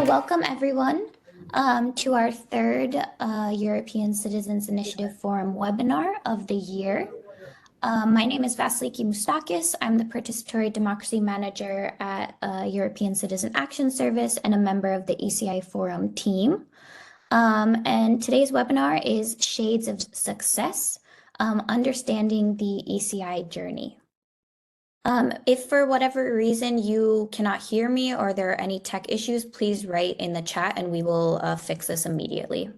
welcome everyone to our third European Citizens Initiative Forum webinar of the year. My name is Vasiliki Moustakis. I'm the Participatory Democracy Manager at European Citizen Action Service and a member of the ECI Forum team. And today's webinar is Shades of Success, Understanding the ECI Journey. If for whatever reason you cannot hear me or there are any tech issues, please write in the chat and we will fix this immediately.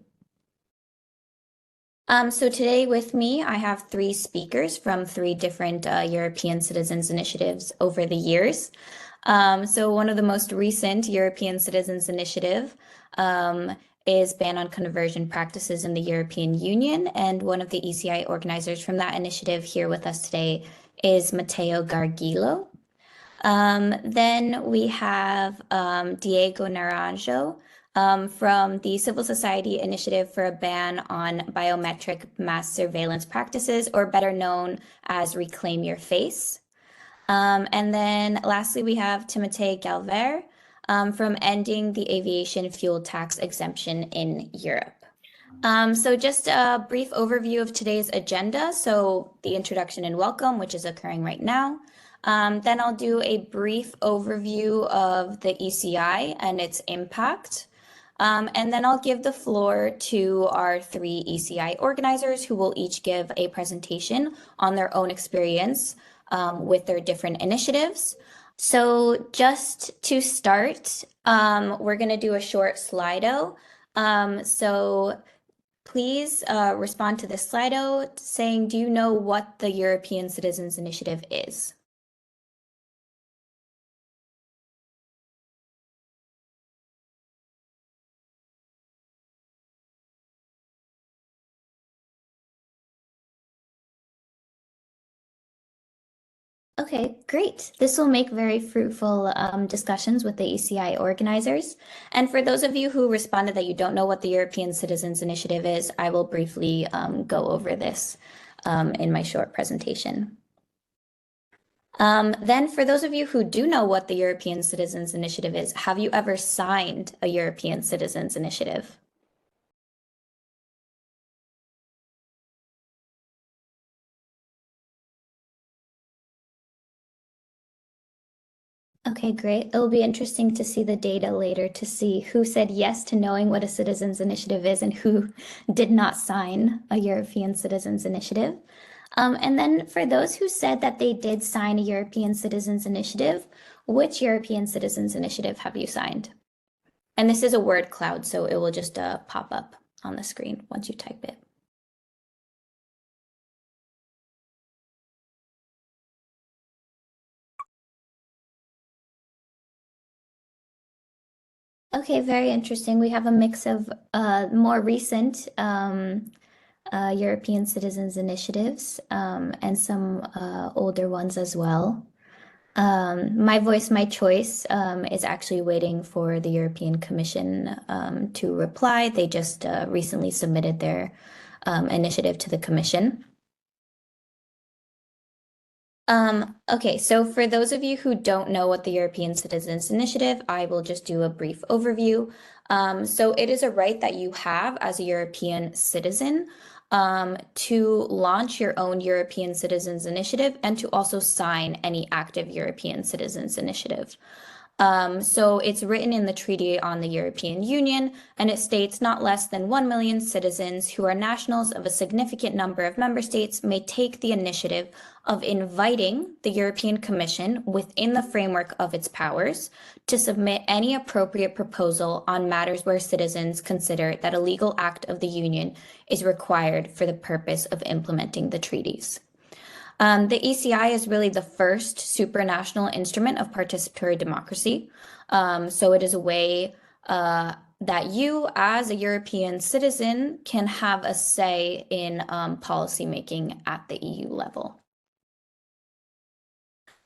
So today with me, I have three speakers from three different European Citizens Initiatives over the years. So one of the most recent European Citizens Initiative is ban on conversion practices in the European Union. And one of the ECI organizers from that initiative here with us today is Matteo Gargiulo. Then we have Diego Naranjo from the Civil Society Initiative for a Ban on Biometric Mass Surveillance Practices, or better known as Reclaim Your Face. And then lastly, we have Timothée Galvert from Ending the Aviation Fuel Tax Exemption in Europe. So just a brief overview of today's agenda. So the introduction and welcome, which is occurring right now. Then I'll do a brief overview of the ECI and its impact. And then I'll give the floor to our three ECI organizers who will each give a presentation on their own experience with their different initiatives. So just to start, we're going to do a short Slido. So please respond to this Slido saying, do you know what the European Citizens Initiative is? Okay, great. This will make very fruitful discussions with the ECI organizers. And for those of you who responded that you don't know what the European Citizens Initiative is, I will briefly go over this in my short presentation. Then for those of you who do know what the European Citizens Initiative is, have you ever signed a European Citizens Initiative? Okay, great. It'll be interesting to see the data later to see who said yes to knowing what a citizens initiative is and who did not sign a European Citizens Initiative. And then for those who said that they did sign a European Citizens Initiative, which European Citizens Initiative have you signed? And this is a word cloud, so it will just pop up on the screen once you type it. Okay, very interesting. We have a mix of more recent European Citizens Initiatives and some older ones as well. My Voice, My Choice is actually waiting for the European Commission to reply. They just recently submitted their initiative to the Commission. Okay, so for those of you who don't know what the European Citizens Initiative, I will just do a brief overview. So it is a right that you have as a European citizen to launch your own European Citizens Initiative and to also sign any active European Citizens Initiative. So it's written in the Treaty on the European Union, and it states not less than 1 million citizens who are nationals of a significant number of member states may take the initiative of inviting the European Commission within the framework of its powers to submit any appropriate proposal on matters where citizens consider that a legal act of the Union is required for the purpose of implementing the treaties. The ECI is really the first supranational instrument of participatory democracy. So it is a way that you, as a European citizen, can have a say in policymaking at the EU level.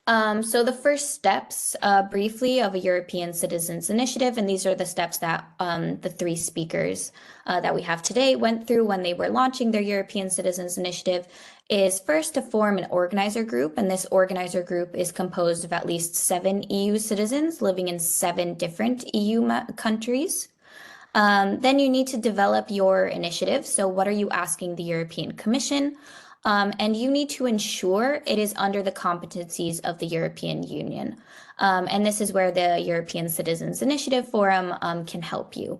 So the first steps, briefly, of a European Citizens Initiative, and these are the steps that the three speakers that we have today went through when they were launching their European Citizens Initiative, is first to form an organizer group, and this organizer group is composed of at least 7 EU citizens living in 7 different EU countries. Then you need to develop your initiative. So what are you asking the European Commission? And you need to ensure it is under the competencies of the European Union. And this is where the European Citizens Initiative Forum can help you.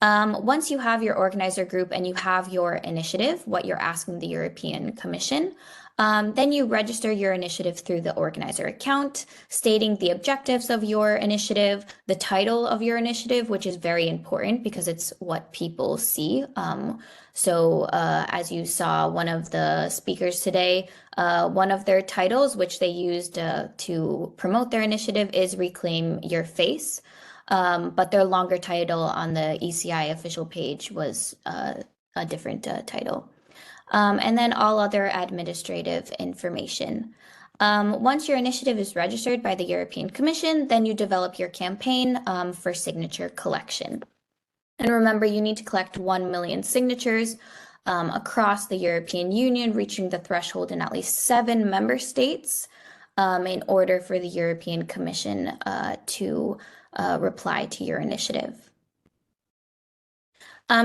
Once you have your organizer group and you have your initiative, what you're asking the European Commission, then you register your initiative through the organizer account, stating the objectives of your initiative, the title of your initiative, which is very important because it's what people see. As you saw, one of the speakers today, one of their titles, which they used to promote their initiative, is Reclaim Your Face. But their longer title on the ECI official page was a different title. And then all other administrative information. Once your initiative is registered by the European Commission, then you develop your campaign for signature collection. And remember, you need to collect 1 million signatures across the European Union, reaching the threshold in at least 7 member states in order for the European Commission to reply to your initiative.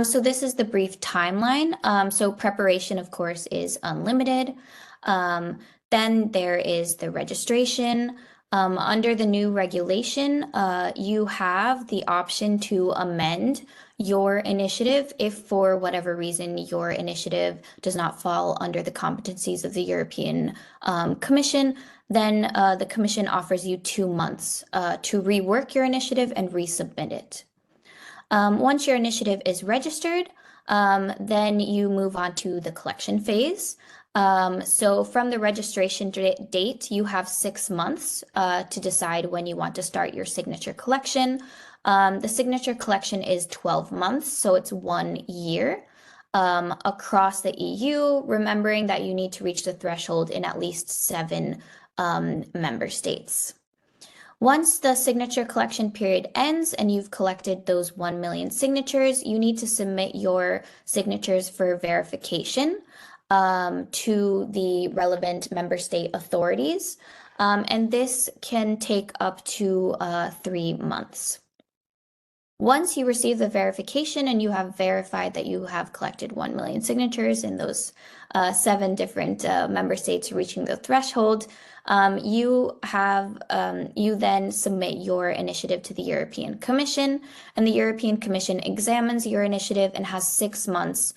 So this is the brief timeline. So preparation, of course, is unlimited. Then there is the registration. Under the new regulation, you have the option to amend your initiative if for whatever reason your initiative does not fall under the competencies of the European Commission. Then the Commission offers you 2 months to rework your initiative and resubmit it. Once your initiative is registered, then you move on to the collection phase. So from the registration date, you have 6 months to decide when you want to start your signature collection. The signature collection is 12 months, so it's 1 year across the EU, remembering that you need to reach the threshold in at least 7 member states. Once the signature collection period ends and you've collected those 1 million signatures, you need to submit your signatures for verification to the relevant member state authorities. And this can take up to 3 months. Once you receive the verification and you have verified that you have collected 1 million signatures in those 7 different member states reaching the threshold, you then submit your initiative to the European Commission, and the European Commission examines your initiative and has 6 months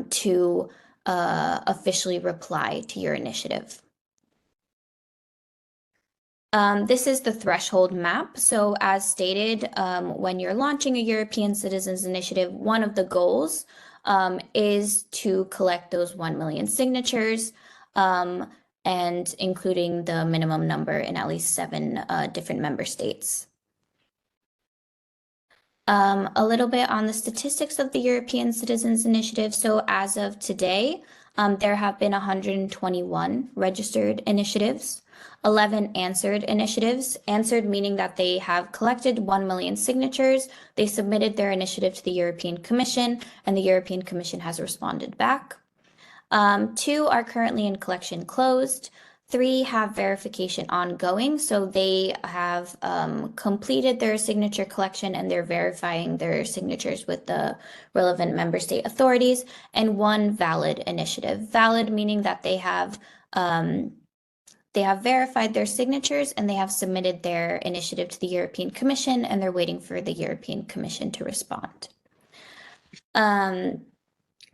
to officially reply to your initiative. This is the threshold map. So as stated, when you're launching a European Citizens Initiative, one of the goals is to collect those 1 million signatures, and including the minimum number in at least 7 different member states. A little bit on the statistics of the European Citizens Initiative. So as of today, there have been 121 registered initiatives, 11 answered initiatives, answered meaning that they have collected 1 million signatures, they submitted their initiative to the European Commission, and the European Commission has responded back. 2 are currently in collection closed. 3 have verification ongoing, so they have completed their signature collection and they're verifying their signatures with the relevant member state authorities, and 1 valid initiative. Valid meaning that they have verified their signatures and they have submitted their initiative to the European Commission, and they're waiting for the European Commission to respond.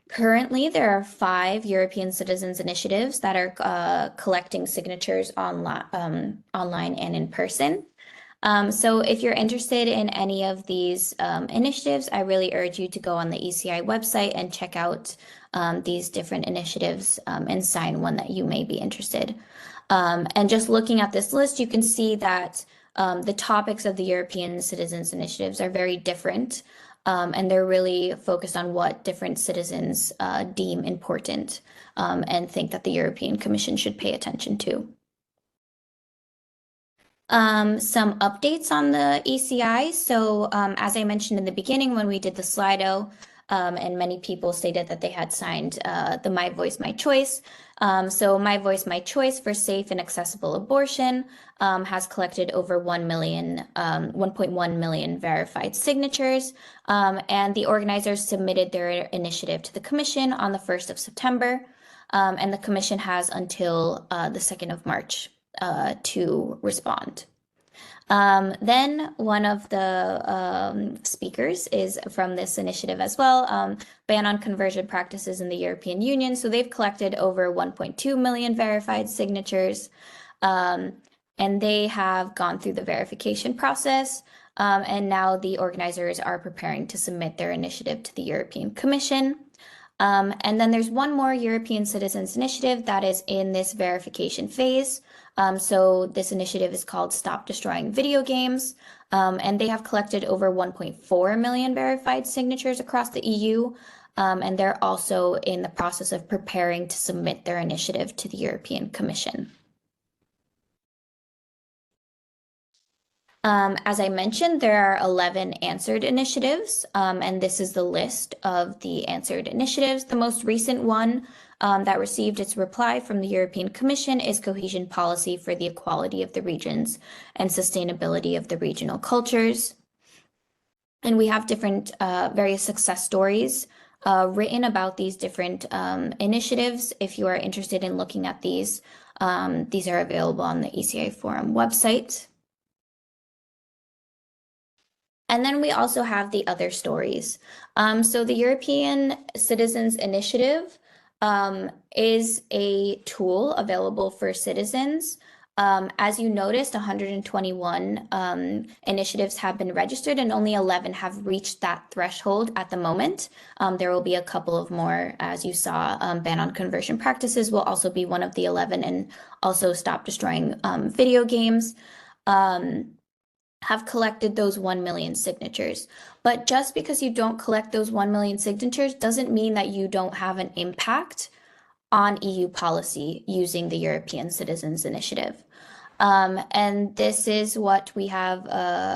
Currently, there are 5 European Citizens Initiatives that are collecting signatures online and in person. So if you're interested in any of these initiatives, I really urge you to go on the ECI website and check out these different initiatives and sign one that you may be interested. And just looking at this list, you can see that the topics of the European Citizens Initiatives are very different. And they're really focused on what different citizens deem important and think that the European Commission should pay attention to. Some updates on the ECI. So as I mentioned in the beginning when we did the Slido, and many people stated that they had signed the My Voice, My Choice. So My Voice, My Choice for safe and accessible abortion has collected over 1.1 million verified signatures. And the organizers submitted their initiative to the commission on the 1st of September. And the commission has until the 2nd of March to respond. Then one of the speakers is from this initiative as well, ban on conversion practices in the European Union. So they've collected over 1.2 million verified signatures, and they have gone through the verification process. And now the organizers are preparing to submit their initiative to the European Commission. And then there's one more European Citizens Initiative that is in this verification phase. So this initiative is called Stop Destroying Video Games, and they have collected over 1.4 million verified signatures across the EU, and they're also in the process of preparing to submit their initiative to the European Commission. As I mentioned, there are 11 answered initiatives, and this is the list of the answered initiatives. The most recent one that received its reply from the European Commission is Cohesion Policy for the Equality of the Regions and Sustainability of the Regional Cultures. And we have different various success stories written about these different initiatives. If you are interested in looking at these are available on the ECI Forum website. And then we also have the other stories. So the European Citizens Initiative is a tool available for citizens. As you noticed, 121 initiatives have been registered and only 11 have reached that threshold at the moment. There will be a couple of more, as you saw, ban on conversion practices will also be one of the 11, and also Stop Destroying Video Games. Have collected those 1 million signatures. But just because you don't collect those 1 million signatures doesn't mean that you don't have an impact on EU policy using the European Citizens Initiative. And this is what we have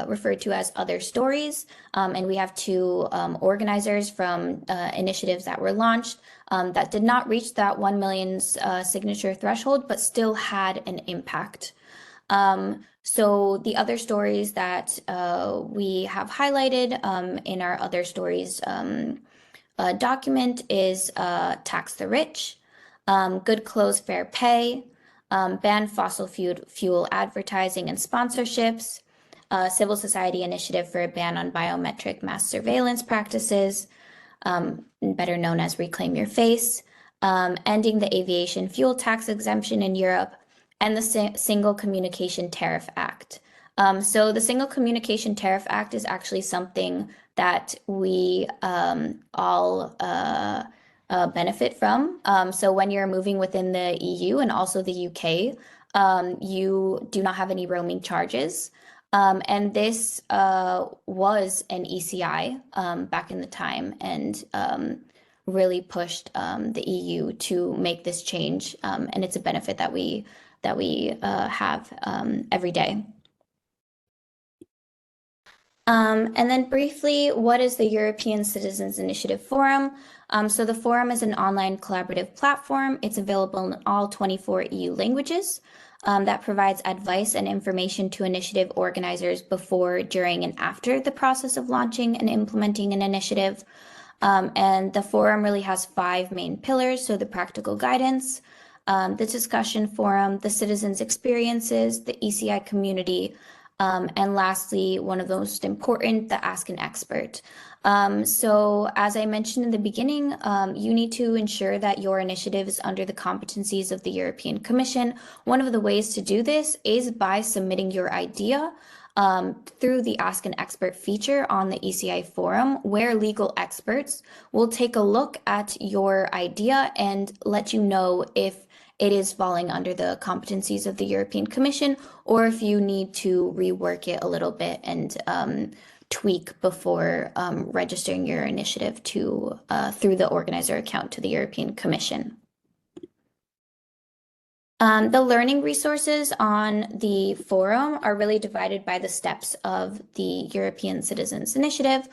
referred to as other stories. And we have two organizers from initiatives that were launched that did not reach that 1 million signature threshold, but still had an impact. So the other stories that we have highlighted in our other stories document is Tax the Rich, Good Clothes, Fair Pay, Ban Fossil Fuel Advertising and Sponsorships, Civil Society Initiative for a Ban on Biometric Mass Surveillance Practices, better known as Reclaim Your Face, Ending the Aviation Fuel Tax Exemption in Europe, and the Single Communication Tariff Act. So the Single Communication Tariff Act is actually something that we all benefit from. So when you're moving within the EU and also the UK, you do not have any roaming charges. And this was an ECI back in the time, and really pushed the EU to make this change. And it's a benefit that we have every day. And then briefly, what is the European Citizens Initiative Forum? So the forum is an online collaborative platform. It's available in all 24 EU languages that provides advice and information to initiative organizers before, during, and after the process of launching and implementing an initiative. And the forum really has 5 main pillars. So the practical guidance, the discussion forum, the citizens' experiences, the ECI community, and lastly, one of the most important, the Ask an Expert. So as I mentioned in the beginning, you need to ensure that your initiative is under the competencies of the European Commission. One of the ways to do this is by submitting your idea through the Ask an Expert feature on the ECI Forum, where legal experts will take a look at your idea and let you know if it is falling under the competencies of the European Commission, or if you need to rework it a little bit and tweak before registering your initiative to through the organizer account to the European Commission. The learning resources on the forum are really divided by the steps of the European Citizens Initiative.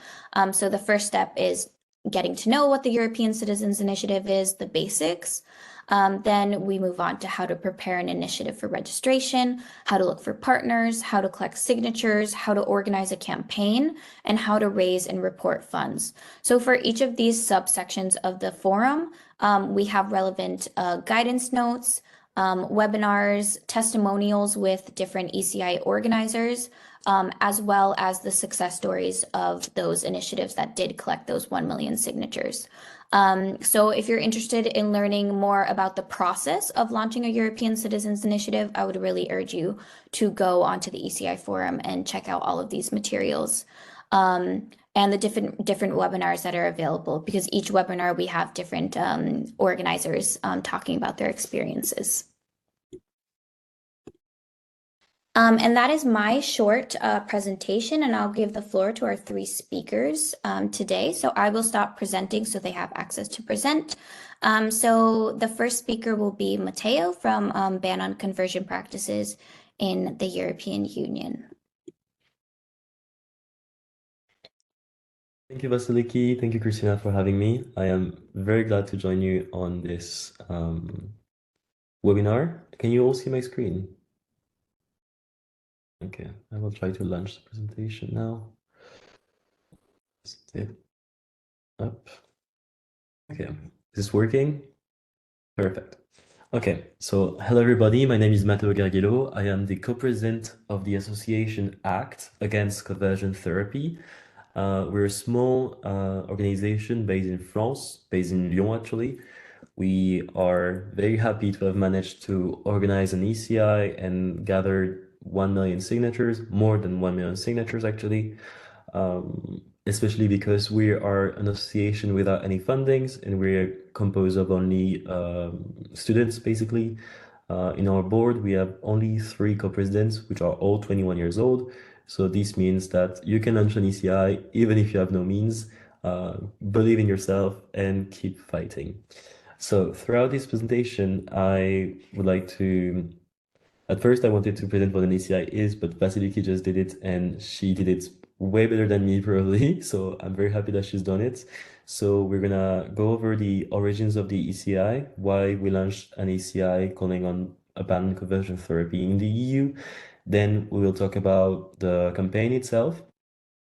So the first step is getting to know what the European Citizens Initiative is, the basics. Then we move on to how to prepare an initiative for registration, how to look for partners, how to collect signatures, how to organize a campaign, and how to raise and report funds. So for each of these subsections of the forum, we have relevant guidance notes, webinars, testimonials with different ECI organizers, as well as the success stories of those initiatives that did collect those 1 million signatures. So if you're interested in learning more about the process of launching a European Citizens Initiative, I would really urge you to go onto the ECI Forum and check out all of these materials. And the different webinars that are available, because each webinar we have different organizers talking about their experiences. And that is my short presentation, and I'll give the floor to our three speakers today. So I will stop presenting so they have access to present. So the first speaker will be Matteo from Ban on Conversion Practices in the European Union. Thank you, Vasiliki. Thank you, Christina, for having me. I am very glad to join you on this webinar. Can you all see my screen? Okay, I will try to launch the presentation now. Step up. Okay, is this working? Perfect. Okay, so hello everybody. My name is Matteo Gargiulo. I am the co-president of the Association Act Against Conversion Therapy. We're a small organization based in France, based in Lyon actually. We are very happy to have managed to organize an ECI and gather 1 million signatures, more than 1 million signatures actually, especially because we are an association without any fundings and we're composed of only students basically. In our board, we have only 3 co-presidents, which are all 21 years old. So this means that you can launch an ECI even if you have no means, believe in yourself and keep fighting. So throughout this presentation, I would like to, at first I wanted to present what an ECI is, but Vasiliki just did it and she did it way better than me probably. So I'm very happy that she's done it. So we're gonna go over the origins of the ECI, why we launched an ECI calling on a ban on conversion therapy in the EU. Then we will talk about the campaign itself.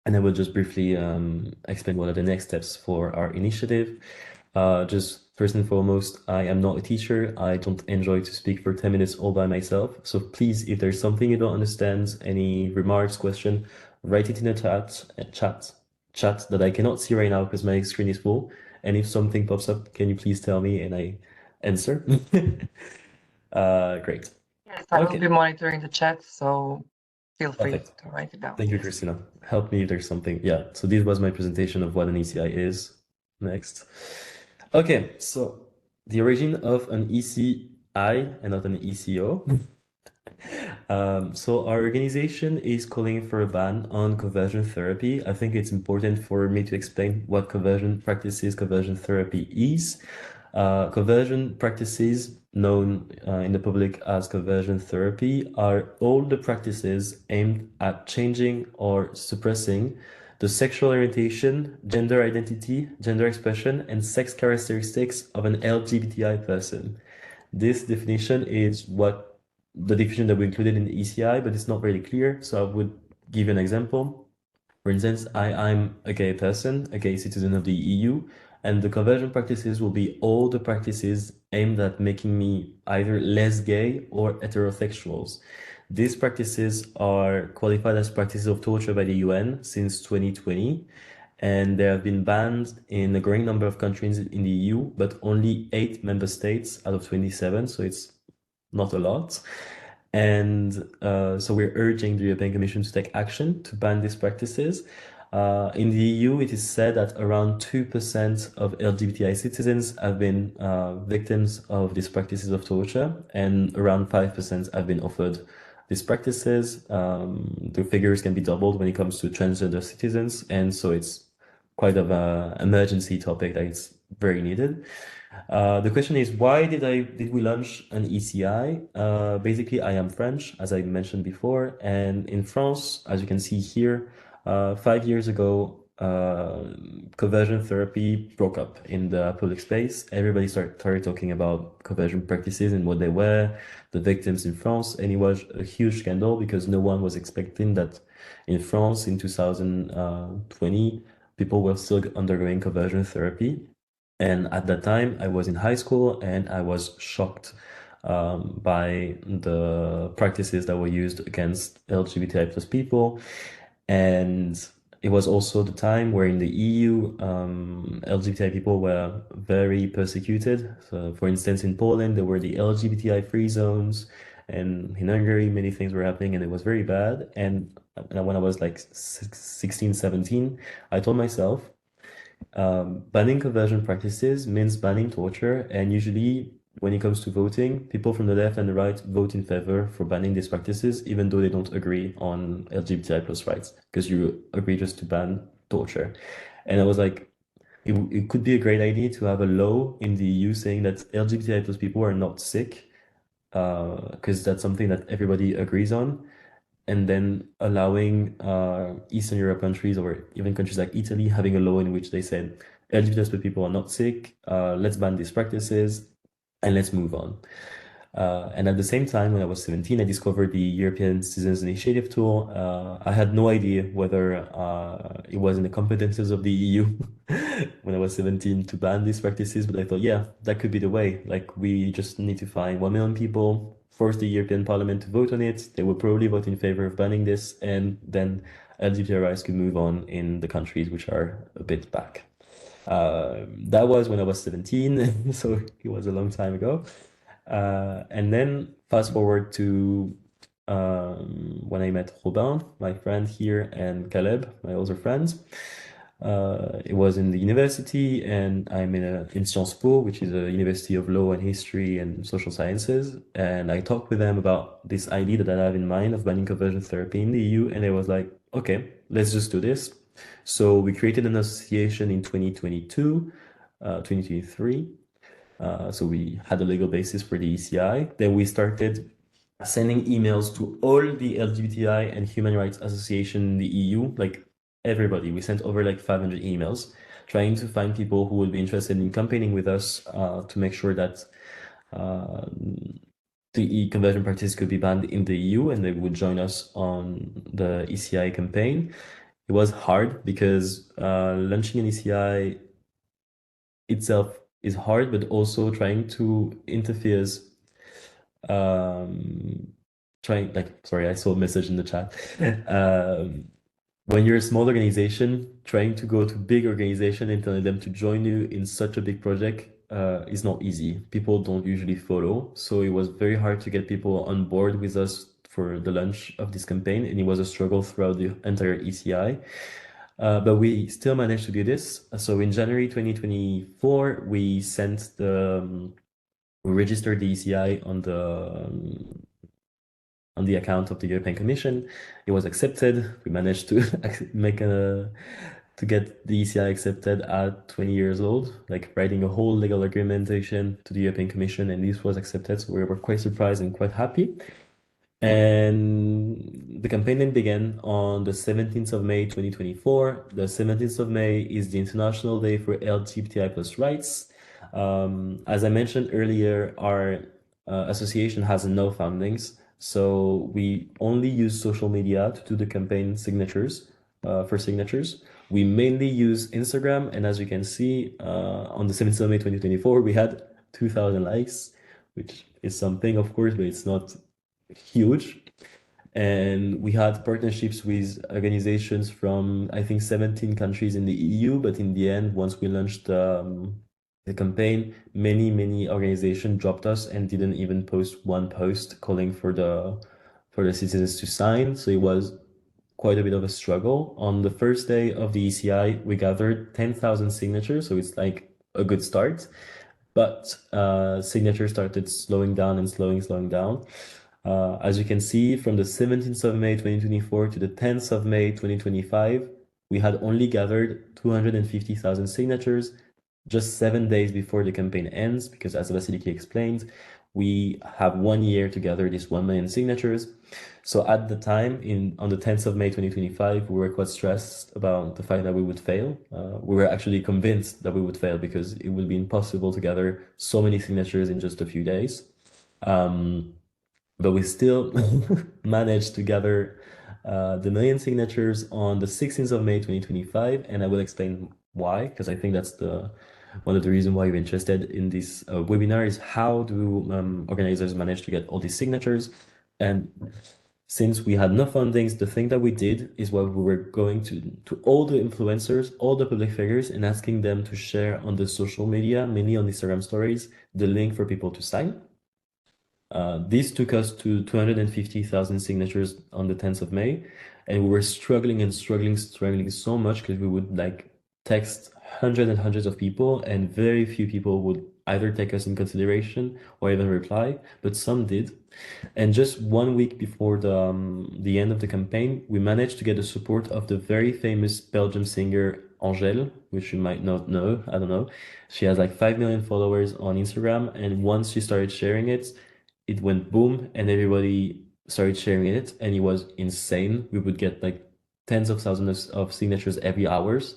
And I will just briefly explain what are the next steps for our initiative. Just first and foremost, I am not a teacher. I don't enjoy to speak for 10 minutes all by myself. So please, if there's something you don't understand, any remarks, question, write it in a chat that I cannot see right now because my screen is full. And if something pops up, can you please tell me and I answer? Great. Yes, I will be monitoring the chat, so feel free Perfect. to write it down. Thank you, Christina. Help me if there's something. Yeah, so this was my presentation of what an ECI is. Next. Okay, so the origin of an ECI and not an ECO. So our organization is calling for a ban on conversion therapy. I think it's important for me to explain what conversion therapy is. Conversion practices, known in the public as conversion therapy, are all the practices aimed at changing or suppressing the sexual orientation, gender identity, gender expression, and sex characteristics of an LGBTI person. This definition is what the definition that we included in the ECI, but it's not very clear. So I would give you an example. For instance, I'm a gay person, a gay citizen of the EU, and the conversion practices will be all the practices aimed at making me either less gay or heterosexuals. These practices are qualified as practices of torture by the UN since 2020, and they have been banned in a growing number of countries in the EU, but only 8 member states out of 27, so it's not a lot. And so we're urging the European Commission to take action to ban these practices. In the EU, it is said that around 2% of LGBTI citizens have been victims of these practices of torture, and around 5% have been offered these practices. The figures can be doubled when it comes to transgender citizens, and so it's quite of an emergency topic that it's very needed. The question is, why did we launch an ECI? Basically, I am French, as I mentioned before, and in France, as you can see here, 5 years ago, conversion therapy broke up in the public space. Everybody started talking about conversion practices and what they were, the victims in France, and it was a huge scandal because no one was expecting that in France in 2020, people were still undergoing conversion therapy. And at that time, I was in high school and I was shocked by the practices that were used against LGBTI plus people. And it was also the time where in the EU, LGBTI people were very persecuted. So, for instance, in Poland, there were the LGBTI free zones, and in Hungary, many things were happening, and it was very bad. And when I was like 16, 17, I told myself, banning conversion practices means banning torture, and usually when it comes to voting, people from the left and the right vote in favor for banning these practices, even though they don't agree on LGBTI plus rights, because you agree just to ban torture. And I was like, it could be a great idea to have a law in the EU saying that LGBTI plus people are not sick, because that's something that everybody agrees on, and then allowing Eastern Europe countries or even countries like Italy having a law in which they said LGBT people are not sick, let's ban these practices and let's move on. And at the same time, when I was 17, I discovered the European Citizens Initiative tool. I had no idea whether it was in the competences of the EU when I was 17 to ban these practices, but I thought, yeah, that could be the way. Like, we just need to find 1 million people, force the European Parliament to vote on it. They would probably vote in favor of banning this, and then LGBTI rights could move on in the countries which are a bit back. That was when I was 17, so it was a long time ago. And then fast forward to when I met Robin, my friend here, and Caleb, my other friends. It was in the university, and I'm in Sciences Po, which is a university of law and history and social sciences. And I talked with them about this idea that I have in mind of banning conversion therapy in the EU, and they was like, okay, let's just do this. So we created an association in 2022, 2023. So we had a legal basis for the ECI. Then we started sending emails to all the LGBTI and human rights association in the EU, like everybody. We sent over like 500 emails trying to find people who would be interested in campaigning with us to make sure that the conversion practice could be banned in the EU and they would join us on the ECI campaign. It was hard because launching an ECI itself is hard, but also trying to interfere. Sorry, I saw a message in the chat. When you're a small organization, trying to go to big organization and telling them to join you in such a big project is not easy. People don't usually follow. So it was very hard to get people on board with us for the launch of this campaign, and it was a struggle throughout the entire ECI. But we still managed to do this. So in January 2024, we registered the ECI on the account of the European Commission. It was accepted. We managed to to get the ECI accepted at 20 years old, like writing a whole legal argumentation to the European Commission, and this was accepted. So we were quite surprised and quite happy. And the campaign then began on the 17th of May 2024. The 17th of May is the International Day for LGBTI plus rights. As I mentioned earlier, our association has no foundings, so we only use social media to do the campaign signatures, for signatures. We mainly use Instagram, and as you can see, on the 17th of May 2024, we had 2,000 likes, which is something, of course, but it's not huge. And we had partnerships with organizations from, I think, 17 countries in the EU. But in the end, once we launched the campaign, many organizations dropped us and didn't even post one post calling for the citizens to sign. So it was quite a bit of a struggle. On the first day of the ECI, we gathered 10,000 signatures. So it's like a good start. But signatures started slowing down and slowing down. As you can see, from the 17th of May 2024 to the 10th of May 2025, we had only gathered 250,000 signatures. just 7 days before the campaign ends, because as Vasiliki explained, we have 1 year to gather these 1 million signatures. So at the time, on the 10th of May 2025, we were quite stressed about the fact that we would fail. We were actually convinced that we would fail because it would be impossible to gather so many signatures in just a few days. But we still managed to gather the million signatures on the 16th of May 2025, and I will explain why, because I think that's one of the reasons why you're interested in this webinar is how do organizers manage to get all these signatures. And since we had no fundings, the thing that we did is what we were going to all the influencers, all the public figures, and asking them to share on the social media, mainly on Instagram stories, the link for people to sign. This took us to 250,000 signatures on the 10th of May, and we were struggling so much because we would like text hundreds and hundreds of people, and very few people would either take us in consideration or even reply, but some did. And just 1 week before the end of the campaign, we managed to get the support of the very famous Belgian singer Angèle, which you might not know, I don't know. She has like 5 million followers on Instagram, and once she started sharing it, it went boom and everybody started sharing it, and it was insane. We would get like tens of thousands of signatures every hours,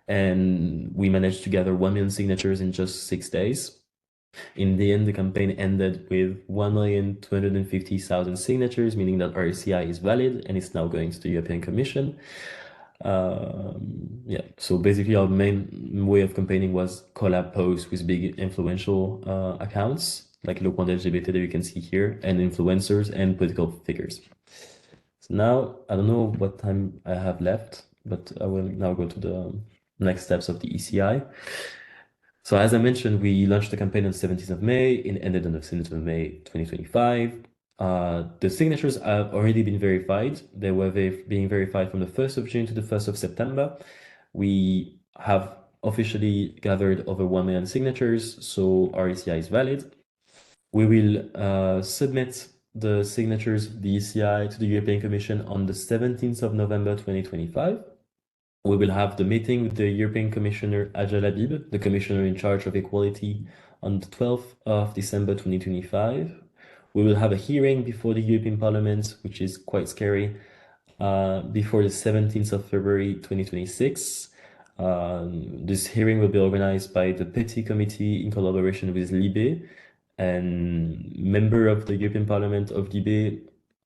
and we managed to gather 1 million signatures in just 6 days. In the end, the campaign ended with 1,250,000 signatures, meaning that our ECI is valid and it's now going to the European Commission. Yeah, so basically our main way of campaigning was collab posts with big influential accounts like Le Point LGBT that you can see here, and influencers and political figures. So now, I don't know what time I have left, but I will now go to the next steps of the ECI. So as I mentioned, we launched the campaign on the 17th of May, it ended on the 17th of May 2025. The signatures have already been verified. They were being verified from the 1st of June to the 1st of September. We have officially gathered over 1 million signatures, so our ECI is valid. We will submit the signatures, the ECI, to the European Commission on the 17th of November 2025. We will have the meeting with the European Commissioner Adel Habib, the Commissioner in charge of equality, on the 12th of December 2025. We will have a hearing before the European Parliament, which is quite scary, before the 17th of February 2026. This hearing will be organized by the Petty Committee in collaboration with Libe, and member of the European Parliament of Libe.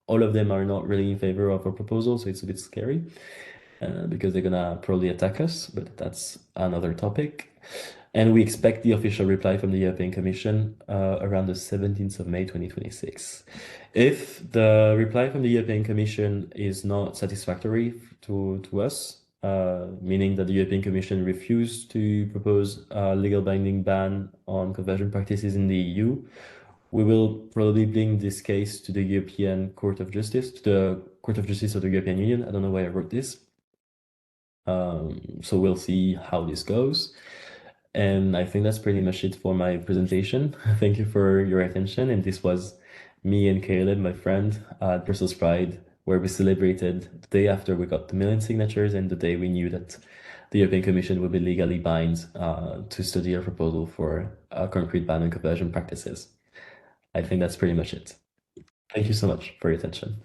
All of them are not really in favor of our proposal, so it's a bit scary. Because they're gonna probably attack us, but that's another topic. And we expect the official reply from the European Commission around the 17th of May 2026. If the reply from the European Commission is not satisfactory to us, meaning that the European Commission refused to propose a legal binding ban on conversion practices in the EU, we will probably bring this case to the European Court of Justice, to the Court of Justice of the European Union. I don't know why I wrote this. So we'll see how this goes. And I think that's pretty much it for my presentation. Thank you for your attention. And this was me and Caleb, my friend, at Brussels Pride, where we celebrated the day after we got the 1 million signatures and the day we knew that the European Commission would be legally bound to study our proposal for a concrete ban on conversion practices. I think that's pretty much it. Thank you so much for your attention.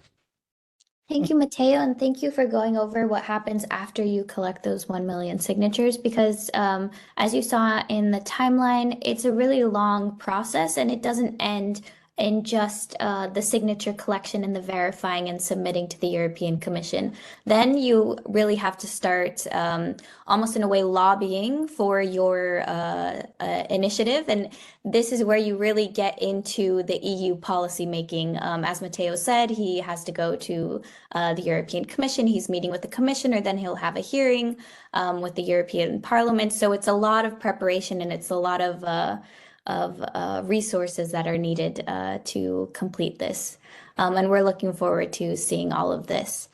Thank you, Matteo, and thank you for going over what happens after you collect those 1 million signatures, because as you saw in the timeline, it's a really long process and it doesn't end in just the signature collection and the verifying and submitting to the European Commission. Then you really have to start almost in a way lobbying for your initiative. And this is where you really get into the EU policy making. As Matteo said, he has to go to the European Commission. He's meeting with the commissioner, then he'll have a hearing with the European Parliament. So it's a lot of preparation and it's a lot of resources that are needed to complete this. And we're looking forward to seeing all of this.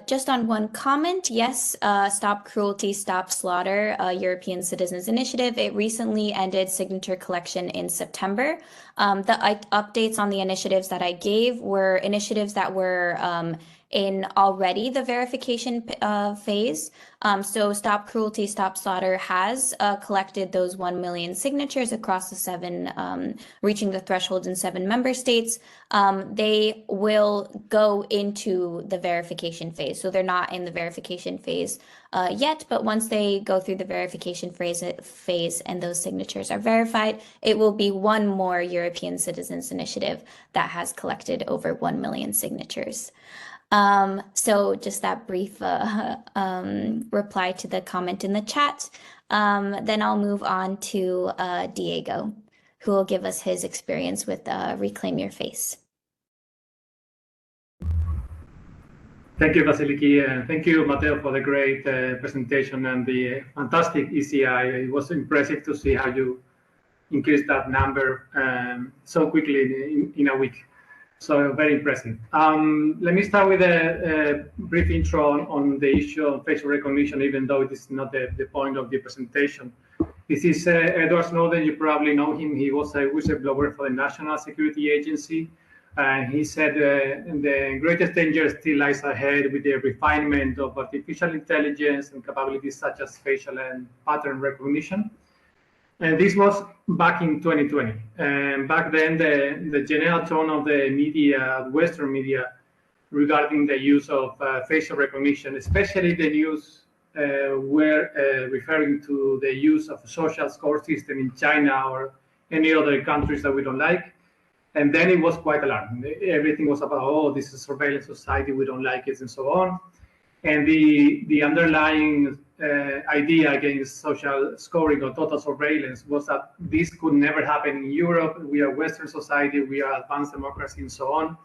Just on one comment, yes, Stop Cruelty, Stop Slaughter, European Citizens Initiative. It recently ended signature collection in September. The updates on the initiatives that I gave were initiatives that were in already the verification phase. So Stop Cruelty, Stop Slaughter has collected those 1 million signatures across the 7, reaching the threshold in 7 member states. They will go into the verification phase. So they're not in the verification phase yet, but once they go through the verification phase and those signatures are verified, it will be one more European Citizens Initiative that has collected over 1 million signatures. So just that brief reply to the comment in the chat. Then I'll move on to Diego, who will give us his experience with Reclaim Your Face. Thank you, Vasiliki, and thank you, Matteo, for the great presentation and the fantastic ECI. It was impressive to see how you increased that number so quickly in a week. So very impressive. Let me start with a brief intro on the issue of facial recognition, even though it is not the point of the presentation. This is Edward Snowden. You probably know him. He was a whistleblower for the National Security Agency. And he said the greatest danger still lies ahead with the refinement of artificial intelligence and capabilities such as facial and pattern recognition. And this was back in 2020. And back then, the general tone of the media, Western media, regarding the use of facial recognition, especially the news were referring to the use of a social score system in China or any other countries that we don't like. And then it was quite alarming. Everything was about, oh, this is surveillance society, we don't like it, and so on. And the underlying idea against social scoring or total surveillance was that this could never happen in Europe. We are Western society, we are advanced democracy, and so on.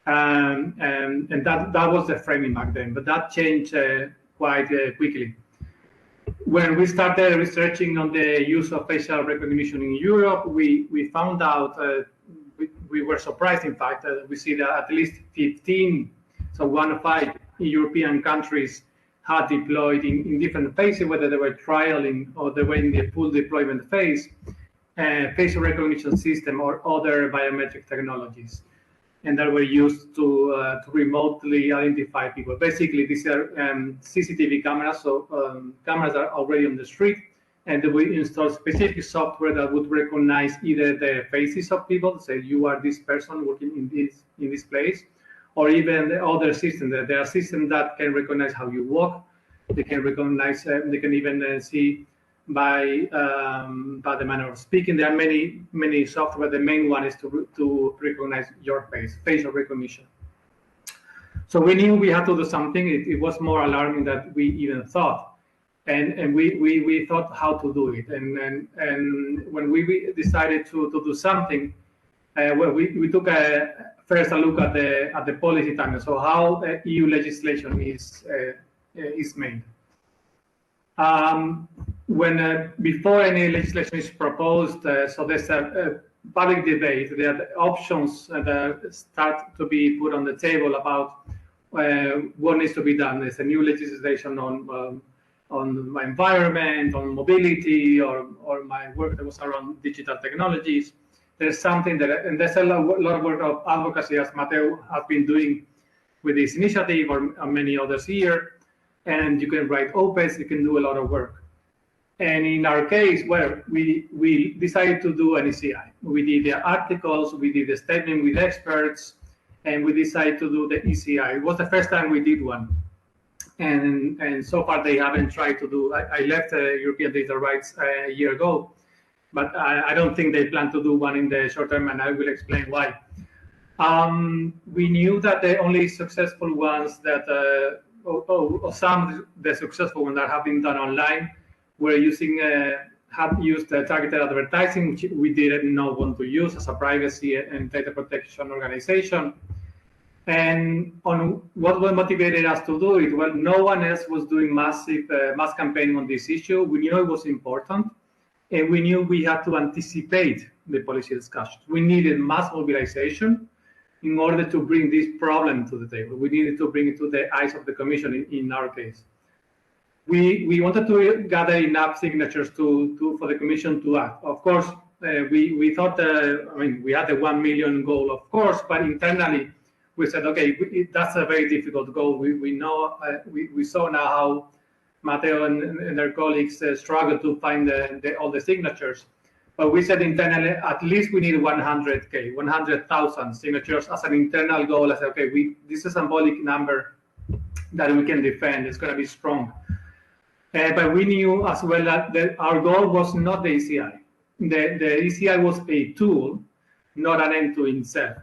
And that was the framing back then, but that changed quite quickly. When we started researching on the use of facial recognition in Europe, we found out, we were surprised, in fact, that we see that at least 15, so 1 of 5 European countries had deployed in different phases, whether they were trialing or they were in the full deployment phase, facial recognition system or other biometric technologies, and that were used to remotely identify people. Basically, these are CCTV cameras, so cameras are already on the street, and we install specific software that would recognize either the faces of people, say you are this person working in this place, or even the other system. There are systems that can recognize how you walk. They can recognize. They can even see by the manner of speaking. There are many software. The main one is to recognize your face, facial recognition. So we knew we had to do something. It was more alarming than we even thought. And we thought how to do it. And when we decided to do something, well, we took first a look at the policy timeline. So how EU legislation is made. When before any legislation is proposed, so there's a public debate. There are options that start to be put on the table about what needs to be done. There's a new legislation on my environment, on mobility, or my work that was around digital technologies. There's something that, and there's a lot of work of advocacy, as Matteo has been doing with this initiative or many others here. And you can write op-eds, you can do a lot of work. And in our case, well, we decided to do an ECI. We did the articles, we did the statement with experts, and we decided to do the ECI. It was the first time we did one. And so far they haven't tried to do. I left European Data Rights a year ago, but I don't think they plan to do one in the short term, and I will explain why. We knew that the only successful ones that, some of the successful ones that have been done online were have used targeted advertising, which we didn't want to use as a privacy and data protection organization. And on what motivated us to do it, well, no one else was doing mass campaigning on this issue. We knew it was important, and we knew we had to anticipate the policy discussions. We needed mass mobilization in order to bring this problem to the table. We needed to bring it to the eyes of the Commission in our case. We wanted to gather enough signatures for the Commission to act. Of course, we thought, we had the 1 million goal, of course, but internally, we said, okay, that's a very difficult goal. We know, we saw now how Matteo and their colleagues struggle to find all the signatures. But we said internally, at least we need 100K, 100,000 signatures as an internal goal. I said, okay, this is a symbolic number that we can defend. It's going to be strong. But we knew as well that our goal was not the ECI. The ECI was a tool, not an end to itself.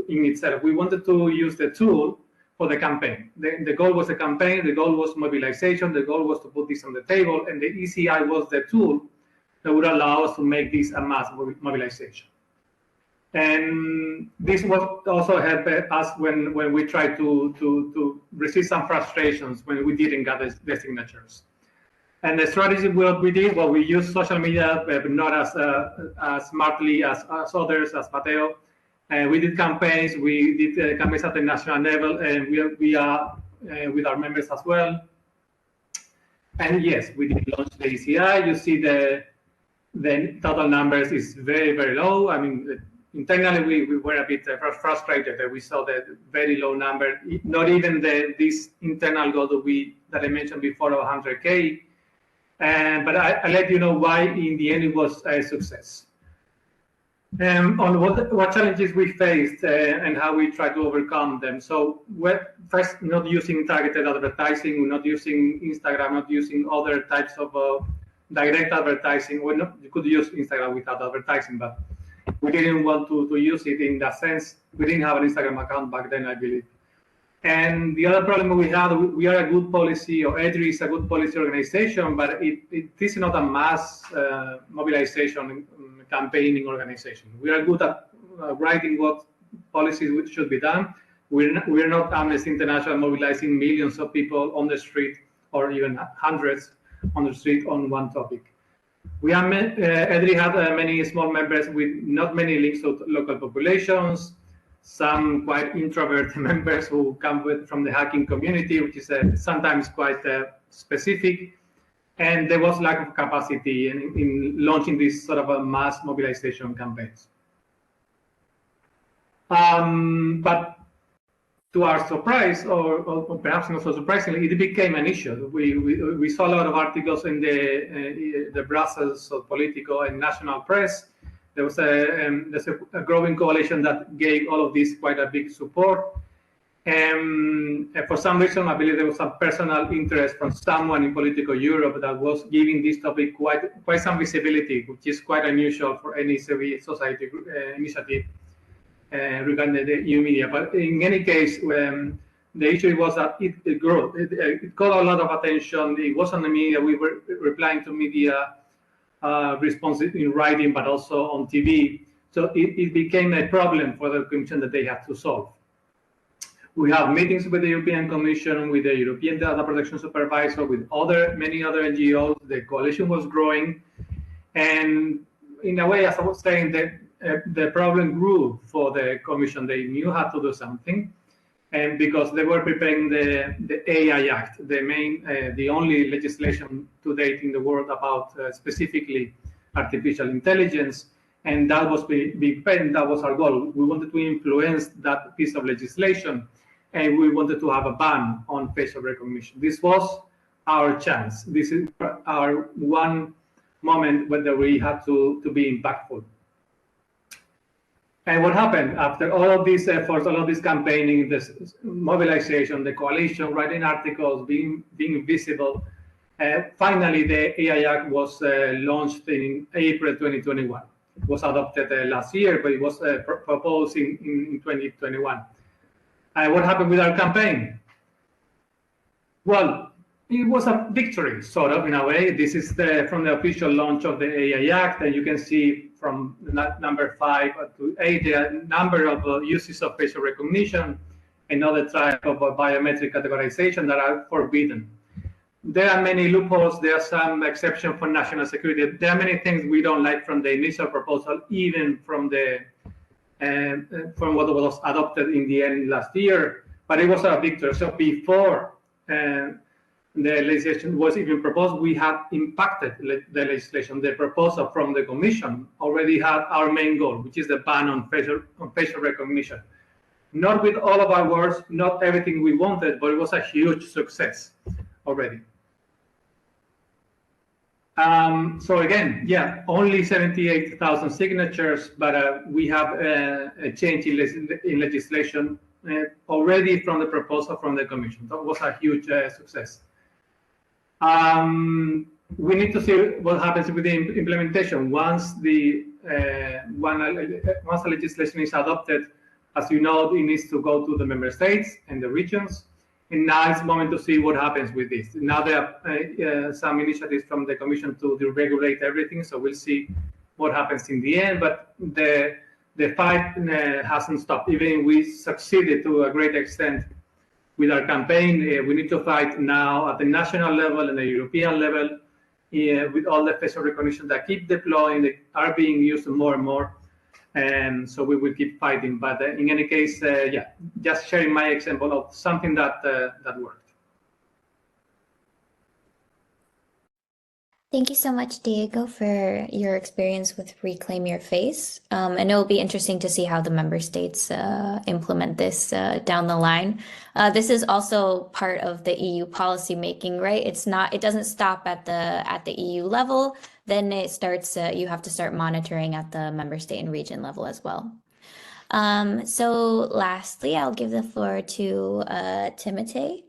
In itself, we wanted to use the tool for the campaign. The goal was the campaign. The goal was mobilization. The goal was to put this on the table, and the ECI was the tool that would allow us to make this a mass mobilization. And this was also helped us when we tried to resist some frustrations when we didn't get the signatures. And the strategy we did, well, we used social media, but not as smartly as others, as Matteo. We did campaigns. We did campaigns at the national level, and we are with our members as well. And yes, we did launch the ECI. You see the total numbers is very, very low. I mean, internally we were a bit frustrated that we saw the very low number. Not even this internal goal that I mentioned before of 100K. But I let you know why in the end it was a success. On what challenges we faced and how we try to overcome them. So we're first not using targeted advertising, we're not using Instagram, not using other types of direct advertising. You could use Instagram without advertising, but we didn't want to use it in that sense. We didn't have an Instagram account back then, I believe. And the other problem we had, we are a good policy, or EDRI is a good policy organization, but it is not a mass mobilization campaigning organization. We are good at writing what policies should be done. We're not Amnesty International mobilizing millions of people on the street, or even hundreds on the street on one topic. We have EDRI had many small members with not many links to local populations, some quite introverted members who come from the hacking community, which is sometimes quite specific. And there was lack of capacity in launching this sort of a mass mobilization campaigns. But to our surprise, or perhaps not so surprisingly, it became an issue. We saw a lot of articles in the Brussels Politico and national press. There was there's a growing coalition that gave all of this quite a big support. And for some reason, I believe there was some personal interest from someone in political Europe that was giving this topic quite some visibility, which is quite unusual for any civil society initiative regarding the EU media. But in any case, the issue was that it grew. It caught a lot of attention. It was on the media. We were replying to media responses in writing, but also on TV. So it became a problem for the Commission that they had to solve. We have meetings with the European Commission, with the European Data Protection Supervisor, with many other NGOs. The coalition was growing. And in a way, as I was saying, the problem grew for the Commission. They knew how to do something. And because they were preparing the AI Act, the only legislation to date in the world about specifically artificial intelligence. And that was big pen, that was our goal. We wanted to influence that piece of legislation, and we wanted to have a ban on facial recognition. This was our chance. This is our one moment when we had to be impactful. And what happened after all of these efforts, all of this campaigning, this mobilization, the coalition, writing articles, being visible, finally the AI Act was launched in April 2021. It was adopted last year, but it was proposed in 2021. What happened with our campaign? Well, it was a victory, sort of, in a way. This is from the official launch of the AI Act, and you can see from number 5 to 8 the number of uses of facial recognition and other type of biometric categorization that are forbidden. There are many loopholes. There are some exceptions for national security. There are many things we don't like from the initial proposal, even from what was adopted in the end last year. But it was a victory. So before the legislation was even proposed, we had impacted the legislation. The proposal from the Commission already had our main goal, which is the ban on facial recognition. not with all of our words, not everything we wanted, but it was a huge success already. So again, yeah, only 78,000 signatures, but we have a change in legislation already from the proposal from the Commission. That was a huge success. We need to see what happens with the implementation. Once the legislation is adopted, as you know, it needs to go to the member states and the regions. And now it's the moment to see what happens with this. Now there are some initiatives from the Commission to deregulate everything, so we'll see what happens in the end. But the fight hasn't stopped. Even if we succeeded to a great extent with our campaign, we need to fight now at the national level and the European level with all the facial recognition that keep deploying, that are being used more and more. And so we will keep fighting. But in any case, yeah, just sharing my example of something that worked. Thank you so much, Diego, for your experience with Reclaim Your Face. And it will be interesting to see how the member states implement this down the line. This is also part of the EU policy making, right? It doesn't stop at the EU level. Then it starts, you have to start monitoring at the member state and region level as well. So lastly, I'll give the floor to Timothée.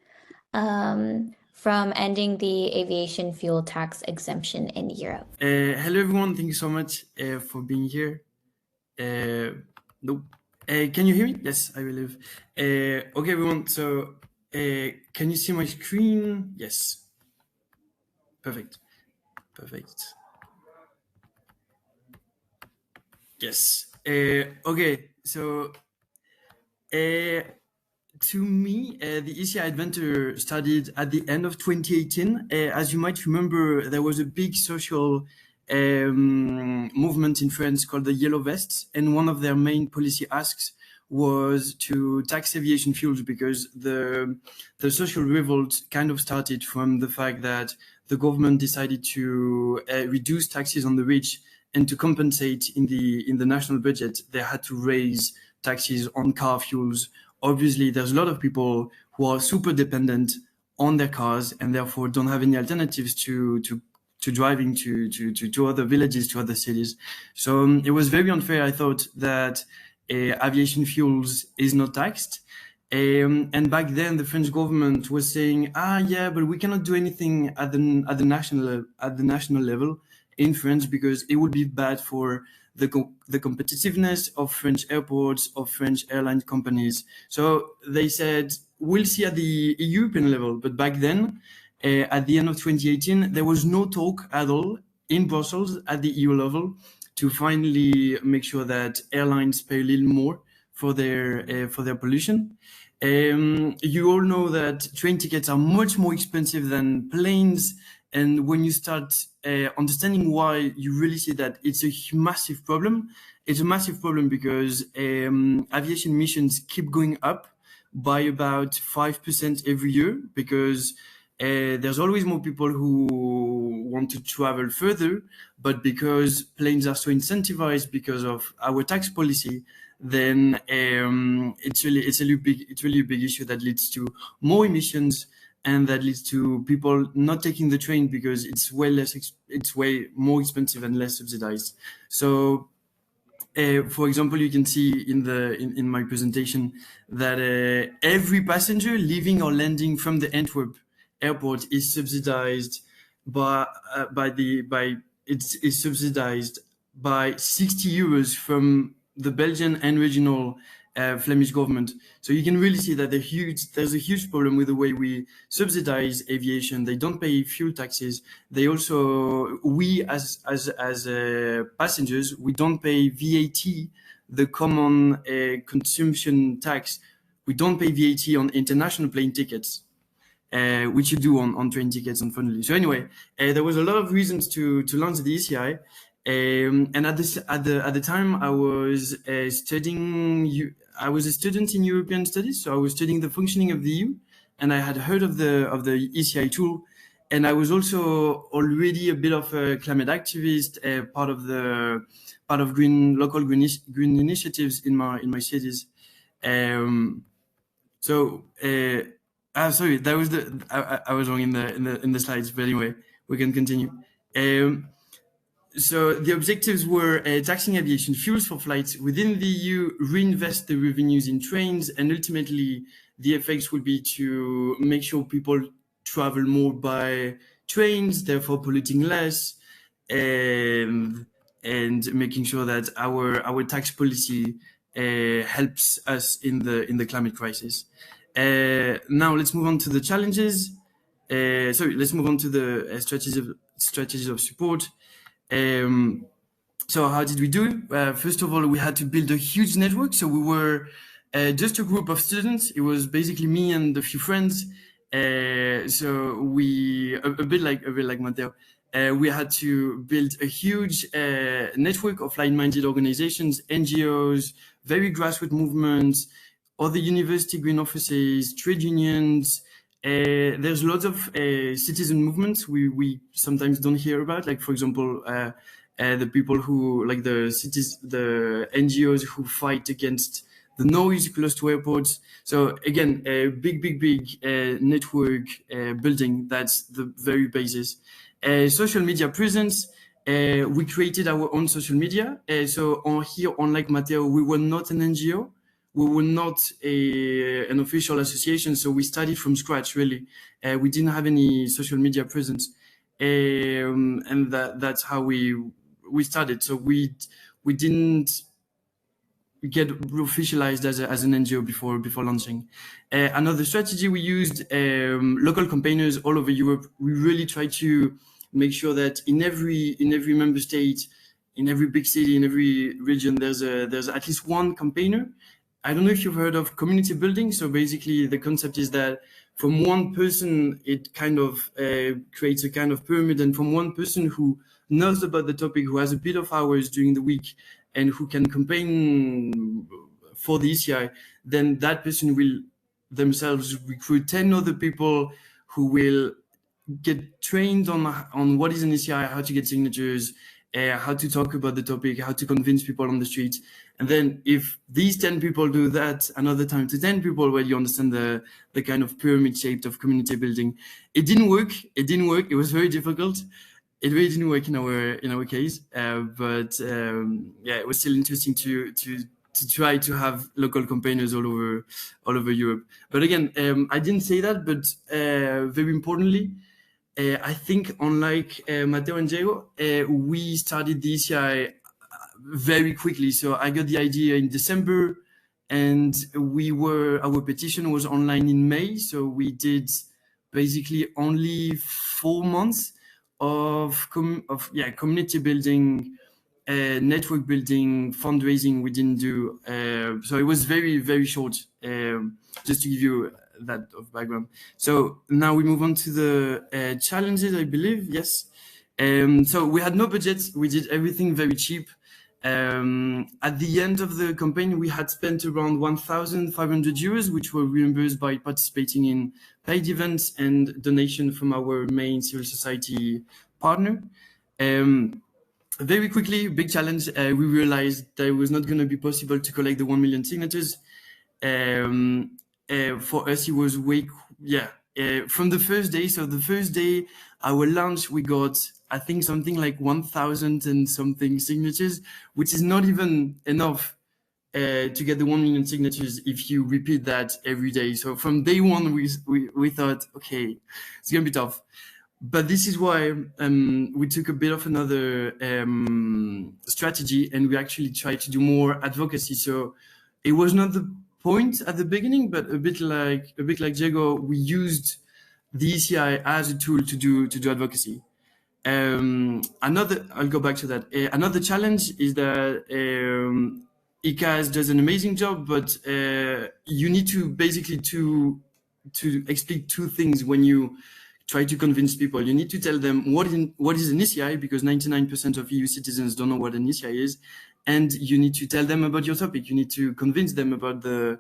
From ending the aviation fuel tax exemption in Europe. Hello everyone, thank you so much for being here. Can you hear me? Yes, I believe. Okay everyone, so can you see my screen? Yes. Perfect. Yes. Okay, so to me, the ECI Adventure started at the end of 2018. As you might remember, there was a big social movement in France called the Yellow Vests, and one of their main policy asks was to tax aviation fuels, because the social revolt kind of started from the fact that the government decided to reduce taxes on the rich, and to compensate in the national budget, they had to raise taxes on car fuels. Obviously, there's a lot of people who are super dependent on their cars and therefore don't have any alternatives to driving to other villages, to other cities. So it was very unfair, I thought, that aviation fuels is not taxed. And back then, the French government was saying, yeah, but we cannot do anything at the national level in France because it would be bad for the competitiveness of French airports, of French airline companies. So they said, we'll see at the European level. But back then, at the end of 2018, there was no talk at all in Brussels at the EU level to finally make sure that airlines pay a little more for their pollution. You all know that train tickets are much more expensive than planes. And when you start understanding why, you really see that it's a massive problem. It's a massive problem because aviation emissions keep going up by about 5% every year, because there's always more people who want to travel further, but because planes are so incentivized because of our tax policy, then it's really a big issue that leads to more emissions. And that leads to people not taking the train because it's way more expensive and less subsidized. So, for example, you can see in my presentation that every passenger leaving or landing from the Antwerp airport is subsidized by 60 euros from the Belgian and regional Flemish government. So you can really see that there's a huge problem with the way we subsidize aviation. They don't pay fuel taxes. We as passengers, we don't pay VAT, the common consumption tax. We don't pay VAT on international plane tickets, which you do on train tickets, unfortunately. So anyway, there was a lot of reasons to launch the ECI. And at the time, I was studying. I was a student in European studies, so I was studying the functioning of the EU, and I had heard of the ECI tool, and I was also already a bit of a climate activist, part of local green initiatives in my cities, Sorry, that was I was wrong in the slides, but anyway, we can continue. So the objectives were taxing aviation fuels for flights within the EU, reinvest the revenues in trains, and ultimately the effects would be to make sure people travel more by trains, therefore polluting less, and making sure that our tax policy helps us in the climate crisis. Now let's move on to the challenges. Let's move on to the strategies of support. So how did we do? First of all, we had to build a huge network. So we were just a group of students. It was basically me and a few friends. So we a bit like Matteo. We had to build a huge network of like-minded organizations, NGOs, very grassroots movements, other university green offices, trade unions. There's lots of citizen movements we sometimes don't hear about, like for example, the people who like the NGOs who fight against the noise close to airports. So again, a big network building. That's the very basis. Social media presence. We created our own social media. So unlike Matteo, we were not an NGO. We were not an official association, so we started from scratch, really. We didn't have any social media presence. And that's how we started. So we didn't get officialized as an NGO before launching. Another strategy we used, local campaigners all over Europe. We really try to make sure that in every member state, in every big city, in every region, there's at least one campaigner. I don't know if you've heard of community building. So basically the concept is that from one person, it kind of creates a kind of pyramid, and from one person who knows about the topic, who has a bit of hours during the week, and who can campaign for the ECI, then that person will themselves recruit 10 other people who will get trained on what is an ECI, how to get signatures, how to talk about the topic, how to convince people on the street. And then if these 10 people do that another time to 10 people, well, you understand the kind of pyramid shape of community building. It didn't work. It was very difficult. It really didn't work in our case. But it was still interesting to try to have local campaigners all over Europe. But again, I didn't say that, but very importantly, I think unlike Matteo and Diego, we started the ECI very quickly. So I got the idea in December, and our petition was online in May. So we did basically only 4 months of community building, network building, fundraising. We didn't do. So it was very, very short. Just to give you that of background. So now we move on to the challenges, I believe. Yes. So we had no budget. We did everything very cheap. At the end of the campaign, we had spent around 1,500 euros, which were reimbursed by participating in paid events and donation from our main civil society partner. Very quickly, big challenge. We realized that it was not going to be possible to collect the 1 million signatures. For us, it was from the first day. So the first day, our launch, we got, I think, something like 1,000 and something signatures, which is not even enough to get the 1 million signatures if you repeat that every day. So from day one, we thought, okay, it's gonna be tough. But this is why we took a bit of another strategy, and we actually tried to do more advocacy. So it was not the point at the beginning, but a bit like Diego, we used the ECI as a tool to do advocacy. I'll go back to that. Another challenge is that ECAS does an amazing job, but you need to basically to explain two things when you try to convince people. You need to tell them what is an ECI, because 99% of EU citizens don't know what an ECI is, and you need to tell them about your topic. You need to convince them about the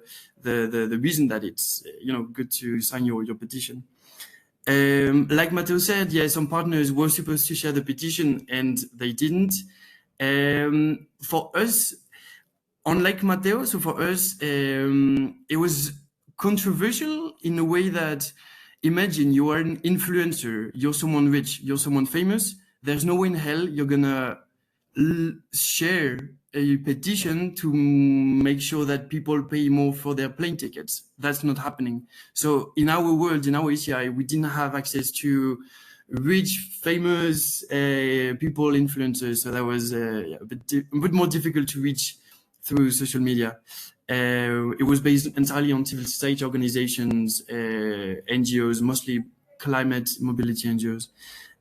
reason that it's good to sign your petition. Like Matteo said, some partners were supposed to share the petition and they didn't. For us, unlike Matteo, so for us, it was controversial in a way that, imagine you are an influencer, you're someone rich, you're someone famous. There's no way in hell you're gonna share a petition to make sure that people pay more for their plane tickets. That's not happening. So in our world, in our ECI, we didn't have access to rich, famous people, influencers. So that was a bit more difficult to reach through social media. It was based entirely on civil society organizations, NGOs, mostly climate mobility NGOs.